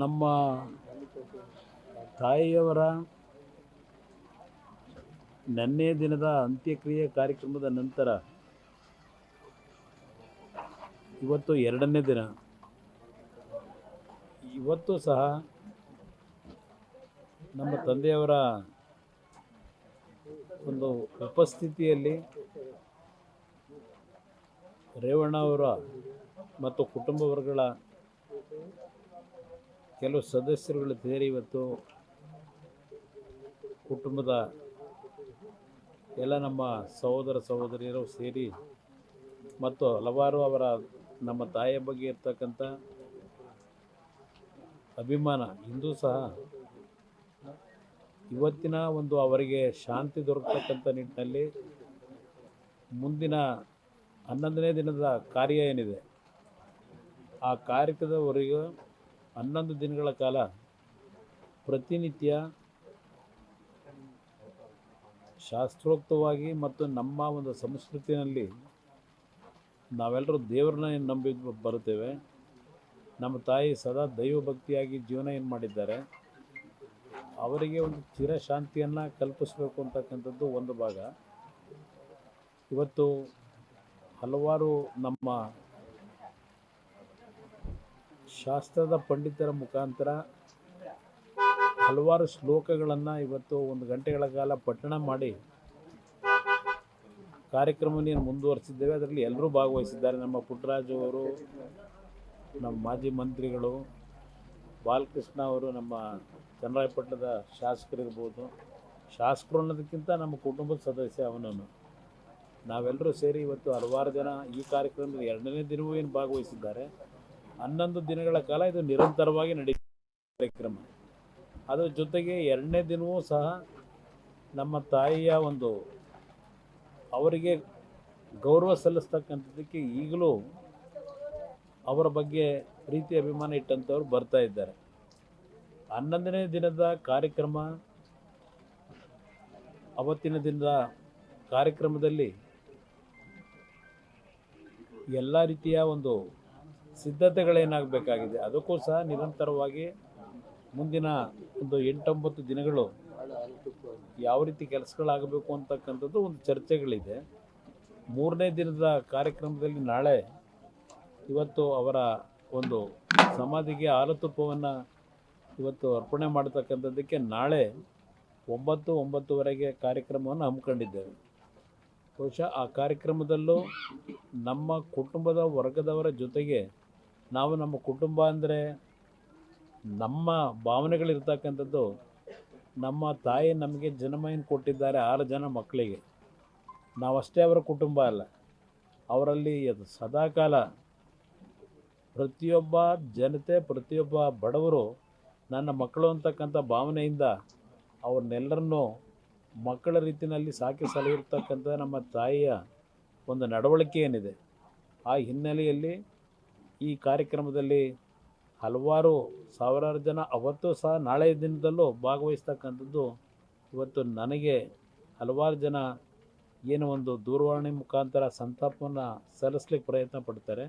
ನಮ್ಮ ತಾಯಿಯವರ ನೆನ್ನೆ ದಿನದ ಅಂತ್ಯಕ್ರಿಯೆ ಕಾರ್ಯಕ್ರಮದ ನಂತರ ಇವತ್ತು ಎರಡನೇ ದಿನ. ಇವತ್ತು ಸಹ ನಮ್ಮ ತಂದೆಯವರ ಒಂದು ಉಪಸ್ಥಿತಿಯಲ್ಲಿ ರೇವಣ್ಣ ಅವರ ಮತ್ತು ಕುಟುಂಬ ವರ್ಗಗಳ ಕೆಲವು ಸದಸ್ಯರುಗಳು ಸೇರಿ ಇವತ್ತು ಕುಟುಂಬದ ಎಲ್ಲ ನಮ್ಮ ಸಹೋದರ ಸಹೋದರಿಯರು ಸೇರಿ ಮತ್ತು ಹಲವಾರು ಅವರ ನಮ್ಮ ತಾಯಿಯ ಬಗ್ಗೆ ಇರ್ತಕ್ಕಂಥ ಅಭಿಮಾನ ಇಂದು ಸಹ ಇವತ್ತಿನ ಒಂದು ಅವರಿಗೆ ಶಾಂತಿ ದೊರಕತಕ್ಕಂಥ ನಿಟ್ಟಿನಲ್ಲಿ ಮುಂದಿನ 11ನೇ ದಿನದ ಕಾರ್ಯ ಏನಿದೆ ಆ ಕಾರ್ಯಕ್ರಮದವರೆಗೂ 11 ದಿನಗಳ ಕಾಲ ಪ್ರತಿನಿತ್ಯ ಶಾಸ್ತ್ರೋಕ್ತವಾಗಿ ಮತ್ತು ನಮ್ಮ ಒಂದು ಸಂಸ್ಕೃತಿಯಲ್ಲಿ ನಾವೆಲ್ಲರೂ ದೇವರನ್ನ ನಂಬಿ ಬರುತ್ತೇವೆ. ನಮ್ಮ ತಾಯಿ ಸದಾ ದೈವಭಕ್ತಿಯಾಗಿ ಜೀವನ ಏನು ಮಾಡಿದ್ದಾರೆ ಅವರಿಗೆ ಒಂದು ಚಿರಶಾಂತಿಯನ್ನು ಕಲ್ಪಿಸಬೇಕು ಅಂತಕ್ಕಂಥದ್ದು ಒಂದು ಭಾಗ. ಇವತ್ತು ಹಲವಾರು ನಮ್ಮ ಶಾಸ್ತ್ರದ ಪಂಡಿತರ ಮುಖಾಂತರ ಹಲವಾರು ಶ್ಲೋಕಗಳನ್ನು ಇವತ್ತು 1 ಗಂಟೆಗಳ ಕಾಲ ಪಠಣ ಮಾಡಿ ಕಾರ್ಯಕ್ರಮವನ್ನು ಮುಂದುವರಿಸಿದ್ದೇವೆ. ಅದರಲ್ಲಿ ಎಲ್ಲರೂ ಭಾಗವಹಿಸಿದ್ದಾರೆ. ನಮ್ಮ ಪುಟ್ಟರಾಜು ಅವರು, ನಮ್ಮ ಮಾಜಿ ಮಂತ್ರಿಗಳು, ಬಾಲಕೃಷ್ಣ ಅವರು, ನಮ್ಮ ಚನ್ನರಾಯಪಟ್ಟಣದ ಶಾಸಕರಿರ್ಬೋದು, ಶಾಸಕರು ಅನ್ನೋದಕ್ಕಿಂತ ನಮ್ಮ ಕುಟುಂಬದ ಸದಸ್ಯ ಅವನನ್ನು ನಾವೆಲ್ಲರೂ ಸೇರಿ ಇವತ್ತು ಹಲವಾರು ಜನ ಈ ಕಾರ್ಯಕ್ರಮದ 2ನೇ ದಿನವೂ ಏನು ಭಾಗವಹಿಸಿದ್ದಾರೆ. 11 ದಿನಗಳ ಕಾಲ ಇದು ನಿರಂತರವಾಗಿ ನಡೆಯುತ್ತೆ ಕಾರ್ಯಕ್ರಮ. ಅದರ ಜೊತೆಗೆ 2ನೇ ದಿನವೂ ಸಹ ನಮ್ಮ ತಾಯಿಯ ಒಂದು ಅವರಿಗೆ ಗೌರವ ಸಲ್ಲಿಸ್ತಕ್ಕಂಥದ್ದಕ್ಕೆ ಈಗಲೂ ಅವರ ಬಗ್ಗೆ ಪ್ರೀತಿ ಅಭಿಮಾನ ಇಟ್ಟಂಥವ್ರು ಬರ್ತಾ ಇದ್ದಾರೆ. 11ನೇ ದಿನದ ಕಾರ್ಯಕ್ರಮ ಅವತ್ತಿನ ದಿನದ ಕಾರ್ಯಕ್ರಮದಲ್ಲಿ ಎಲ್ಲ ರೀತಿಯ ಒಂದು ಸಿದ್ಧತೆಗಳೇನಾಗಬೇಕಾಗಿದೆ ಅದಕ್ಕೂ ಸಹ ನಿರಂತರವಾಗಿ ಮುಂದಿನ ಒಂದು 8-9 ದಿನಗಳು ಯಾವ ರೀತಿ ಕೆಲಸಗಳಾಗಬೇಕು ಅಂತಕ್ಕಂಥದ್ದು ಒಂದು ಚರ್ಚೆಗಳಿದೆ. 3ನೇ ದಿನದ ಕಾರ್ಯಕ್ರಮದಲ್ಲಿ ನಾಳೆ ಇವತ್ತು ಅವರ ಒಂದು ಸಮಾಧಿಗೆ ಹಾಲತುಪ್ಪವನ್ನು ಇವತ್ತು ಅರ್ಪಣೆ ಮಾಡತಕ್ಕಂಥದ್ದಕ್ಕೆ ನಾಳೆ 9-9:30ಗೆ ಕಾರ್ಯಕ್ರಮವನ್ನು ಹಮ್ಮಿಕೊಂಡಿದ್ದೇವೆ. ಬಹುಶಃ ಆ ಕಾರ್ಯಕ್ರಮದಲ್ಲೂ ನಮ್ಮ ಕುಟುಂಬದ ವರ್ಗದವರ ಜೊತೆಗೆ ನಾವು ನಮ್ಮ ಕುಟುಂಬ ಅಂದರೆ ನಮ್ಮ ಭಾವನೆಗಳಿರ್ತಕ್ಕಂಥದ್ದು ನಮ್ಮ ತಾಯಿ ನಮಗೆ ಜನ್ಮವನ್ನು ಕೊಟ್ಟಿದ್ದಾರೆ 6 ಜನ ಮಕ್ಕಳಿಗೆ. ನಾವಷ್ಟೇ ಅವರ ಕುಟುಂಬ ಅಲ್ಲ, ಅವರಲ್ಲಿ ಸದಾಕಾಲ ಪ್ರತಿಯೊಬ್ಬ ಜನತೆ ಪ್ರತಿಯೊಬ್ಬ ಬಡವರು ನನ್ನ ಮಕ್ಕಳು ಅಂತಕ್ಕಂಥ ಭಾವನೆಯಿಂದ ಅವ್ರನ್ನೆಲ್ಲರನ್ನೂ ಮಕ್ಕಳ ರೀತಿಯಲ್ಲಿ ಸಾಕಿ ಸಲಹಿರ್ತಕ್ಕಂಥ ನಮ್ಮ ತಾಯಿಯ ಒಂದು ನಡವಳಿಕೆ ಏನಿದೆ ಆ ಹಿನ್ನೆಲೆಯಲ್ಲಿ ಈ ಕಾರ್ಯಕ್ರಮದಲ್ಲಿ ಹಲವಾರು ಸಾವಿರಾರು ಜನ ಅವತ್ತು ಸಹ ನಾಳೆ ದಿನದಲ್ಲೂ ಭಾಗವಹಿಸ್ತಕ್ಕಂಥದ್ದು. ಇವತ್ತು ನನಗೆ ಹಲವಾರು ಜನ ಏನು ಒಂದು ದೂರವಾಣಿ ಮುಖಾಂತರ ಸಂತಾಪವನ್ನು ಸಲ್ಲಿಸ್ಲಿಕ್ಕೆ ಪ್ರಯತ್ನ ಪಡ್ತಾರೆ.